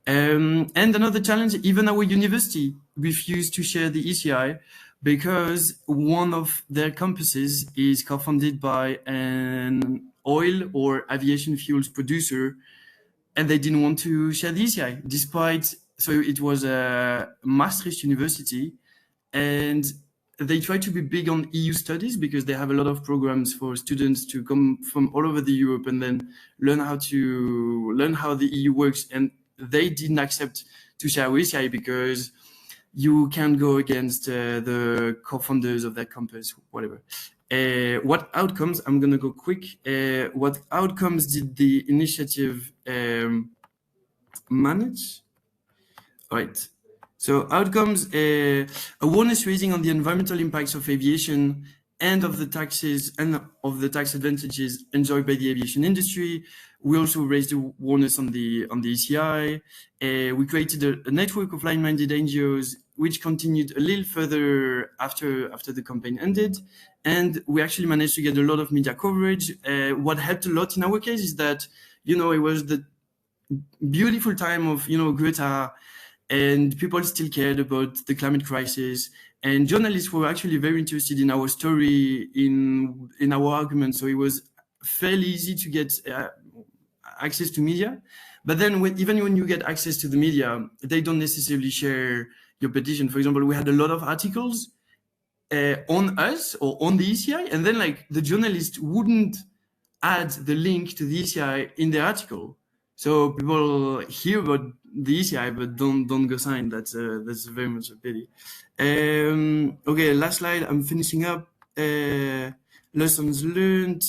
And another challenge, even our university refused to share the ECI because one of their campuses is co-funded by an oil or aviation fuels producer, and they didn't want to share the ECI, despite, so it was a Maastricht university, and they try to be big on EU studies because they have a lot of programs for students to come from all over the Europe and then learn how the EU works. And they didn't accept to share ECI because you can't go against the co-founders of that campus, whatever. What outcomes, I'm gonna go quick. What outcomes did the initiative manage? All right. So outcomes, awareness raising on the environmental impacts of aviation and of the taxes and of the tax advantages enjoyed by the aviation industry. We also raised awareness on the ECI. We created a network of line-minded NGOs, which continued a little further after the campaign ended. And we actually managed to get a lot of media coverage. What helped a lot in our case is that, it was the beautiful time of, Greta, and people still cared about the climate crisis. And journalists were actually very interested in our story, in our argument. So it was fairly easy to get access to media. But then even when you get access to the media, they don't necessarily share your petition. For example, we had a lot of articles on us or on the ECI, and then the journalist wouldn't add the link to the ECI in the article. So people hear about the ECI but don't go sign. That's very much a pity. Okay, last slide. I'm finishing up. Lessons learned.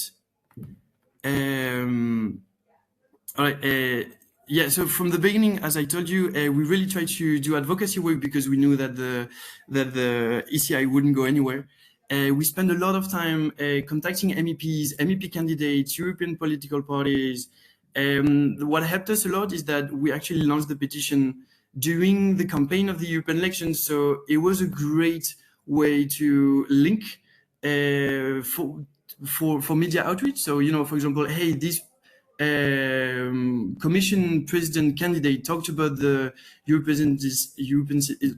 All right. Yeah. So from the beginning, as I told you, we really tried to do advocacy work because we knew that the ECI wouldn't go anywhere. We spent a lot of time contacting MEPs, MEP candidates, European political parties. What helped us a lot is that we actually launched the petition during the campaign of the European elections. So it was a great way to link for media outreach. So, for example, hey, this commission president candidate talked about the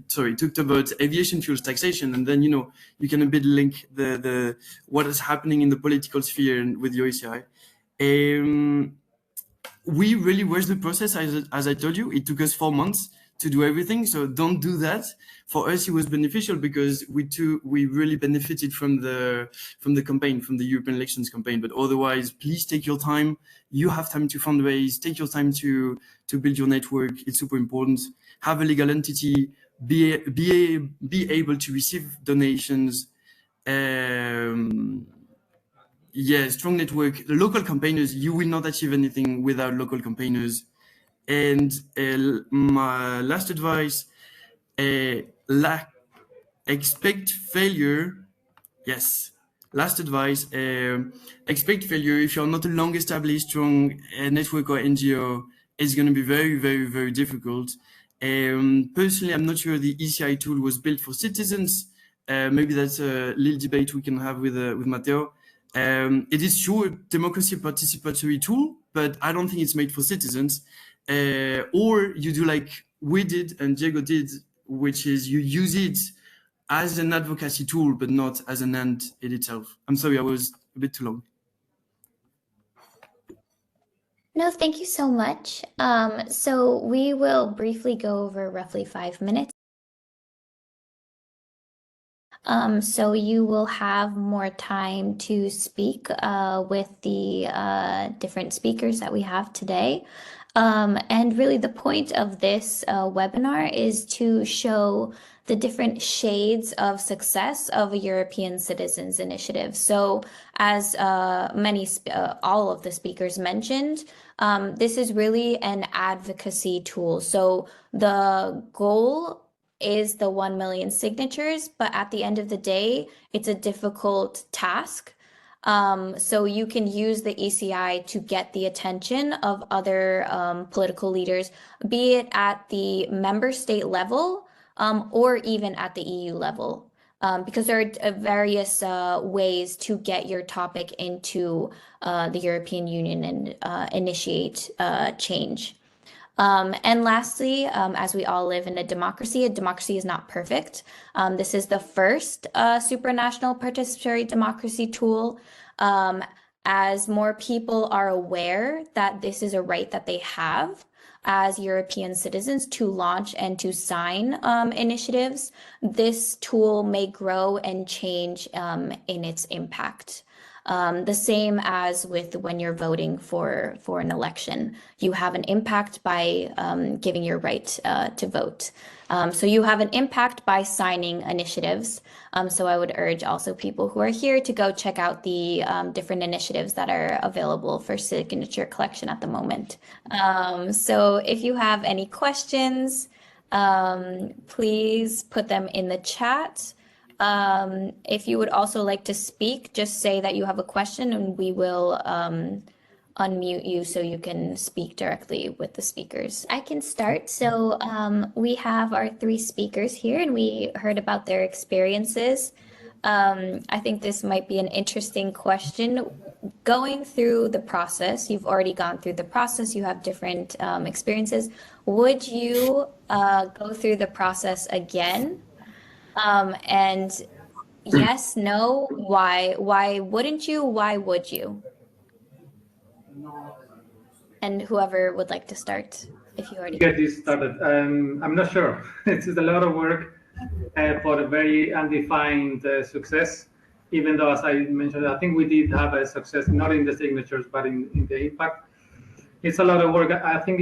talked about aviation fuels taxation, and then you can a bit link the what is happening in the political sphere with your ECI. We really rushed the process, as I told you. It took us 4 months to do everything, so don't do that. For us, it was beneficial because we really benefited from the campaign, from the European elections campaign. But otherwise, please take your time. You have time to fundraise. Take your time to build your network. It's super important. Have a legal entity. Be able to receive donations. Yeah, strong network. The local campaigners, you will not achieve anything without local campaigners. And my last advice, expect failure. Yes, last advice, expect failure. If you're not a long established, strong network or NGO, it's going to be very, very, very difficult. Personally, I'm not sure the ECI tool was built for citizens. Maybe that's a little debate we can have with Matteo. It is sure democracy participatory tool, but I don't think it's made for citizens. Or you do like we did and Diego did, which is you use it as an advocacy tool, but not as an end in itself. I'm sorry, I was a bit too long. No, thank you so much. So we will briefly go over roughly 5 minutes. So you will have more time to speak with the different speakers that we have today. And really the point of this webinar is to show the different shades of success of a European Citizens Initiative. So as all of the speakers mentioned, this is really an advocacy tool. So the goal is the 1 million signatures, but at the end of the day, it's a difficult task. So you can use the ECI to get the attention of other political leaders, be it at the member state level or even at the EU level, because there are various ways to get your topic into the European Union and initiate change. And lastly, as we all live in a democracy is not perfect. This is the first supranational participatory democracy tool. As more people are aware that this is a right that they have as European citizens to launch and to sign initiatives, this tool may grow and change in its impact. The same as with when you're voting for an election, you have an impact by giving your right to vote. So you have an impact by signing initiatives. So I would urge also people who are here to go check out the different initiatives that are available for signature collection at the moment. So if you have any questions, please put them in the chat. If you would also like to speak, just say that you have a question and we will unmute you so you can speak directly with the speakers. I can start. So we have our 3 speakers here and we heard about their experiences. I think this might be an interesting question. Going through the process, you've already gone through the process, you have different experiences. Would you go through the process again? And yes, no, why? Why wouldn't you? Why would you? And whoever would like to start, if you already get this started. I'm not sure. It is a lot of work for a very undefined success. Even though, as I mentioned, I think we did have a success, not in the signatures, but in the impact. It's a lot of work. I think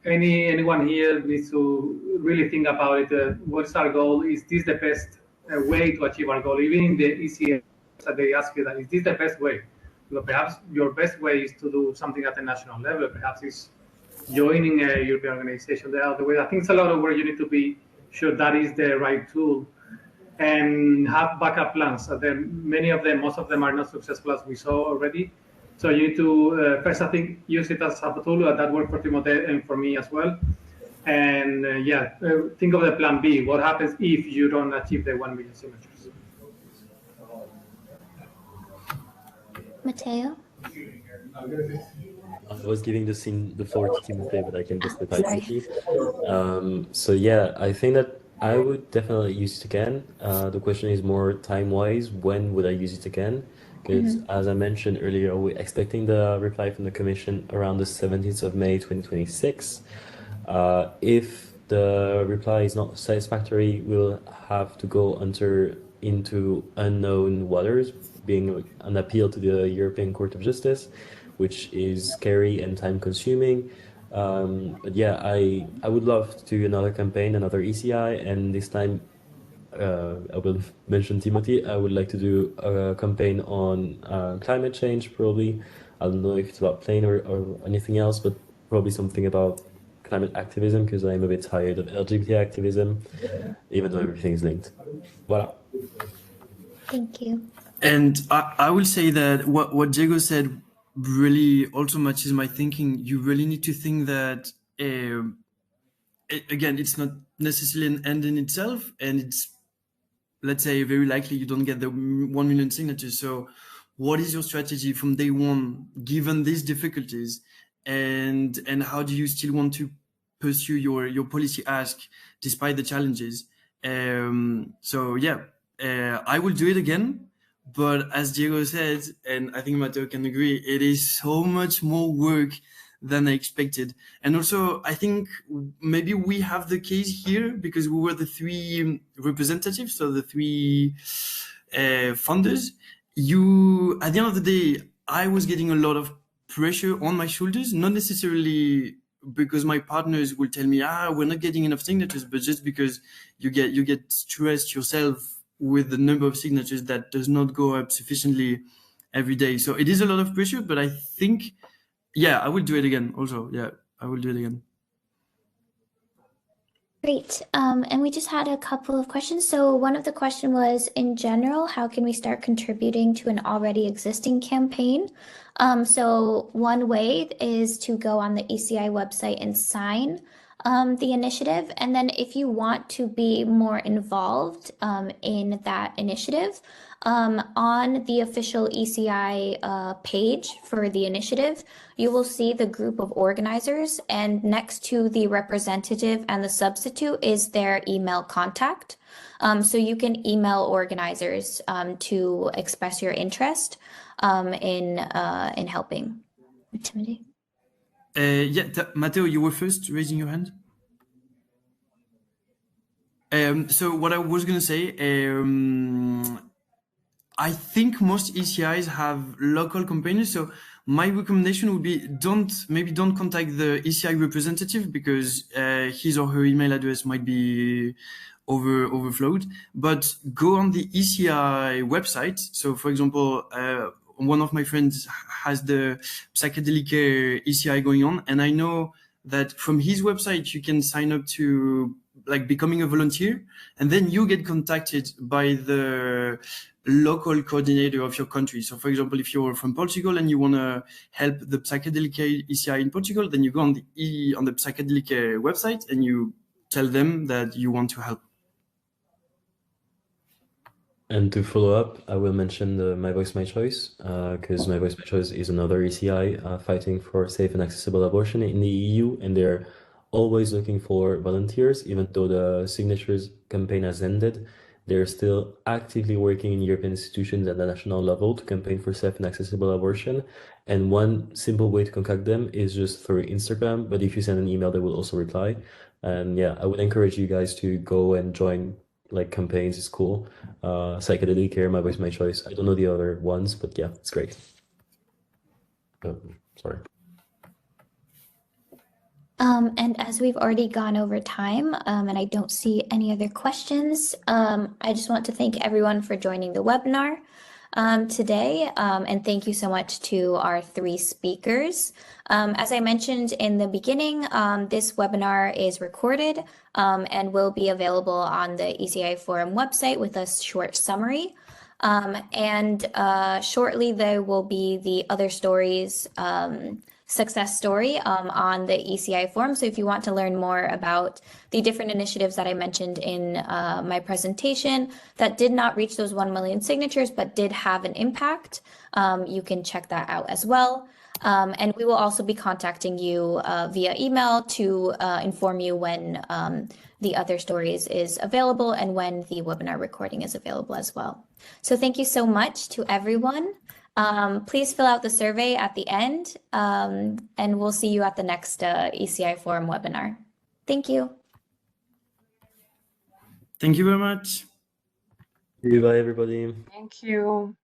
anyone here needs to really think about it. What's our goal? Is this the best way to achieve our goal? Even in the ECI, they ask you that, is this the best way? Well, perhaps your best way is to do something at the national level. Perhaps it's joining a European organization the other way. I think it's a lot of work. You need to be sure that is the right tool and have backup plans. Many of them, most of them are not successful, as we saw already. So you need to first, I think, use it as a tool. That worked for Timothée and for me as well. And think of the plan B. What happens if you don't achieve the 1 million signatures? Matteo? I was giving the floor to Timothée, but I can just reply quickly. So yeah, I think that I would definitely use it again. The question is more time-wise. When would I use it again? Because as I mentioned earlier, we're expecting the reply from the Commission around the 17th of May 2026. If the reply is not satisfactory, we'll have to go into unknown waters, being an appeal to the European Court of Justice, which is scary and time-consuming. But yeah, I would love to do another campaign, another ECI, and this time I will mention Timothée. I would like to do a campaign on climate change, probably. I don't know if it's about plane or anything else, but probably something about climate activism, because I'm a bit tired of LGBT activism, even though everything is linked. Voilà. Thank you. And I will say that what Diego said really also matches my thinking. You really need to think that, again, it's not necessarily an end in itself, and it's, let's say, very likely you don't get the 1 million signatures. So what is your strategy from day one, given these difficulties, and how do you still want to pursue your policy ask despite the challenges? So yeah, I will do it again. But as Diego said, and I think Matteo can agree, it is so much more work than I expected. And also, I think maybe we have the case here because we were the 3 representatives, so the 3 funders. At the end of the day, I was getting a lot of pressure on my shoulders, not necessarily because my partners will tell me, we're not getting enough signatures, but just because you get stressed yourself with the number of signatures that does not go up sufficiently every day. So it is a lot of pressure, but I think, yeah, I will do it again also. Yeah, I will do it again. Great. And we just had a couple of questions. So one of the question was, in general, how can we start contributing to an already existing campaign? So one way is to go on the ECI website and sign the initiative. And then if you want to be more involved in that initiative, on the official ECI page for the initiative, you will see the group of organizers, and next to the representative and the substitute is their email contact. So you can email organizers to express your interest in helping. Timothée? Matteo, you were first raising your hand. So what I was going to say, I think most ECIs have local campaigners. So my recommendation would be don't contact the ECI representative, because his or her email address might be overflowed, but go on the ECI website. So for example, one of my friends has the psychedelic ECI going on, and I know that from his website you can sign up to like becoming a volunteer, and then you get contacted by the local coordinator of your country. So for example, if you're from Portugal and you want to help the psychedelic ECI in Portugal, then you go on the psychedelic website and you tell them that you want to help. And to follow up, I will mention the My Voice, My Choice, because My Voice, My Choice is another ECI fighting for safe and accessible abortion in the EU, and they're always looking for volunteers. Even though the signatures campaign has ended, they're still actively working in European institutions at the national level to campaign for safe and accessible abortion. And one simple way to contact them is just through Instagram, but if you send an email, they will also reply. And yeah, I would encourage you guys to go and join like campaigns. It's cool. Psychedelic Care, My Voice, My Choice. I don't know the other ones, but yeah, it's great. Sorry. And as we've already gone over time, and I don't see any other questions, I just want to thank everyone for joining the webinar today, and thank you so much to our three speakers. As I mentioned in the beginning, this webinar is recorded and will be available on the ECI Forum website with a short summary. And shortly there will be the other stories success story on the ECI Forum. So if you want to learn more about the different initiatives that I mentioned in my presentation that did not reach those 1 million signatures but did have an impact, you can check that out as well. And we will also be contacting you via email to inform you when the other stories is available and when the webinar recording is available as well. So thank you so much to everyone. Please fill out the survey at the end, and we'll see you at the next ECI Forum webinar. Thank you. Thank you very much. Bye, everybody. Thank you.